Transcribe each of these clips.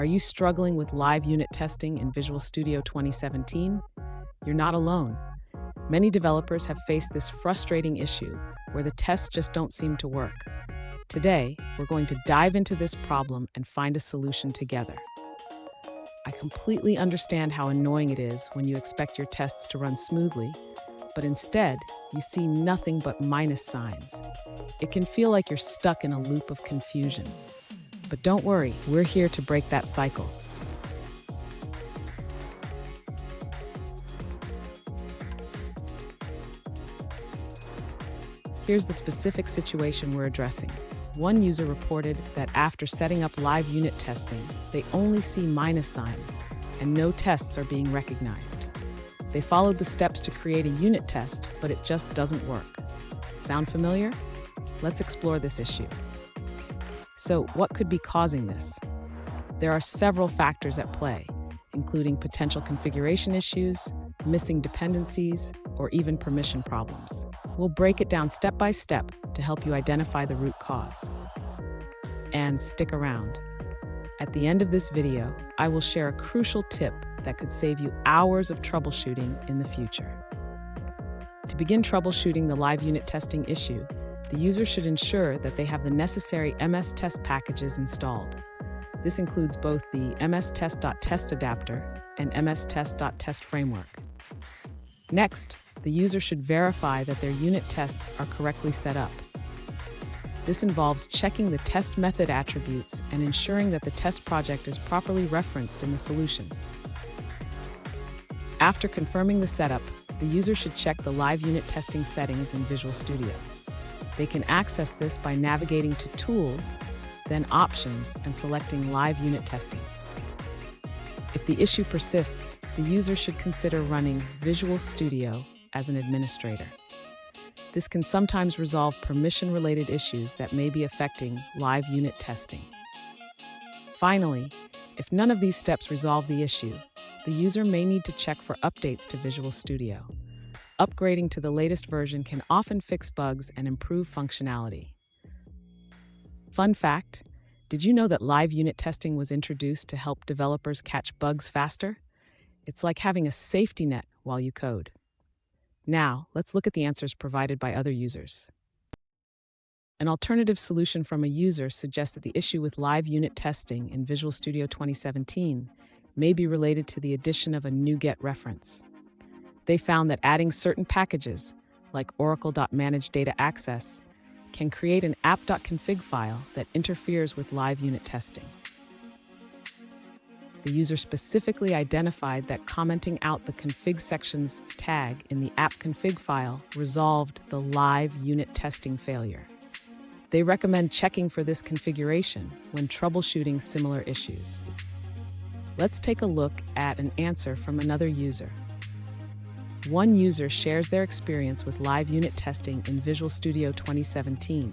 Are you struggling with live unit testing in Visual Studio 2017? You're not alone. Many developers have faced this frustrating issue where the tests just don't seem to work. Today, we're going to dive into this problem and find a solution together. I completely understand how annoying it is when you expect your tests to run smoothly, but instead, you see nothing but minus signs. It can feel like you're stuck in a loop of confusion. But don't worry, we're here to break that cycle. Here's the specific situation we're addressing. One user reported that after setting up live unit testing, they only see minus signs, and no tests are being recognized. They followed the steps to create a unit test, but it just doesn't work. Sound familiar? Let's explore this issue. So, what could be causing this? There are several factors at play, including potential configuration issues, missing dependencies, or even permission problems. We'll break it down step by step to help you identify the root cause. And stick around. At the end of this video, I will share a crucial tip that could save you hours of troubleshooting in the future. To begin troubleshooting the live unit testing issue, the user should ensure that they have the necessary MS Test packages installed. This includes both the mstest.test adapter and mstest.test framework. Next, the user should verify that their unit tests are correctly set up. This involves checking the test method attributes and ensuring that the test project is properly referenced in the solution. After confirming the setup, the user should check the live unit testing settings in Visual Studio. They can access this by navigating to Tools, then Options, and selecting Live Unit Testing. If the issue persists, the user should consider running Visual Studio as an administrator. This can sometimes resolve permission-related issues that may be affecting live unit testing. Finally, if none of these steps resolve the issue, the user may need to check for updates to Visual Studio. Upgrading to the latest version can often fix bugs and improve functionality. Fun fact, did you know that live unit testing was introduced to help developers catch bugs faster? It's like having a safety net while you code. Now, let's look at the answers provided by other users. An alternative solution from a user suggests that the issue with live unit testing in Visual Studio 2017 may be related to the addition of a NuGet reference. They found that adding certain packages, like oracle.manage-data-access, can create an app.config file that interferes with live unit testing. The user specifically identified that commenting out the config sections tag in the app config file resolved the live unit testing failure. They recommend checking for this configuration when troubleshooting similar issues. Let's take a look at an answer from another user. One user shares their experience with live unit testing in Visual Studio 2017.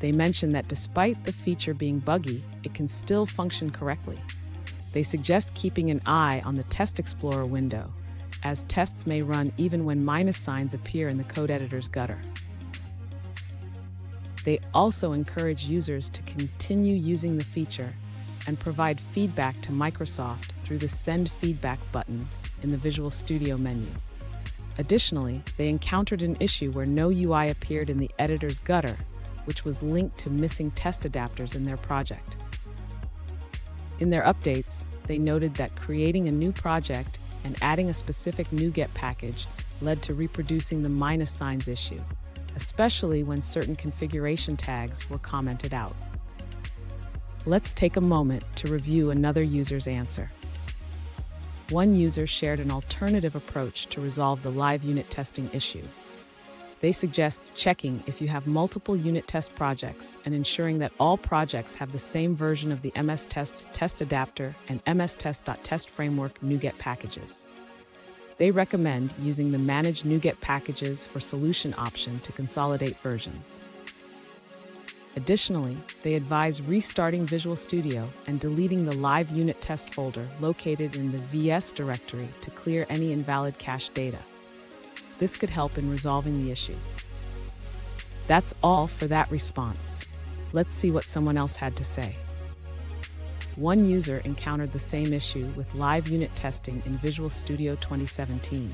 They mention that despite the feature being buggy, it can still function correctly. They suggest keeping an eye on the Test Explorer window, as tests may run even when minus signs appear in the code editor's gutter. They also encourage users to continue using the feature and provide feedback to Microsoft through the Send Feedback button in the Visual Studio menu. Additionally, they encountered an issue where no UI appeared in the editor's gutter, which was linked to missing test adapters in their project. In their updates, they noted that creating a new project and adding a specific NuGet package led to reproducing the minus signs issue, especially when certain configuration tags were commented out. Let's take a moment to review another user's answer. One user shared an alternative approach to resolve the live unit testing issue. They suggest checking if you have multiple unit test projects and ensuring that all projects have the same version of the mstest test adapter and mstest.test framework NuGet packages. They recommend using the Manage NuGet Packages for Solution option to consolidate versions. Additionally, they advise restarting Visual Studio and deleting the live unit test folder located in the VS directory to clear any invalid cache data. This could help in resolving the issue. That's all for that response. Let's see what someone else had to say. One user encountered the same issue with live unit testing in Visual Studio 2017.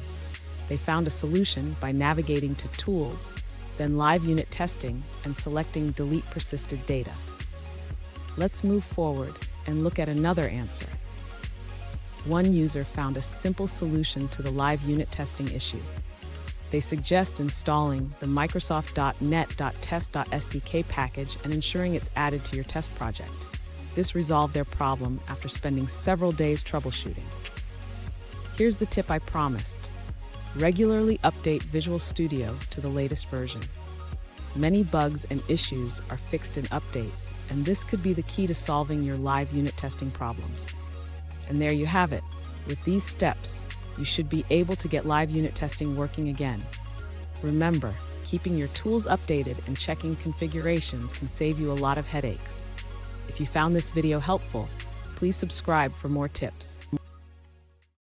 They found a solution by navigating to Tools, then Live Unit Testing, and selecting Delete Persisted Data. Let's move forward and look at another answer. One user found a simple solution to the live unit testing issue. They suggest installing the Microsoft.NET.Test.SDK package and ensuring it's added to your test project. This resolved their problem after spending several days troubleshooting. Here's the tip I promised. Regularly update Visual Studio to the latest version. Many bugs and issues are fixed in updates, and this could be the key to solving your live unit testing problems. And there you have it. With these steps, you should be able to get live unit testing working again. Remember, keeping your tools updated and checking configurations can save you a lot of headaches. If you found this video helpful, please subscribe for more tips.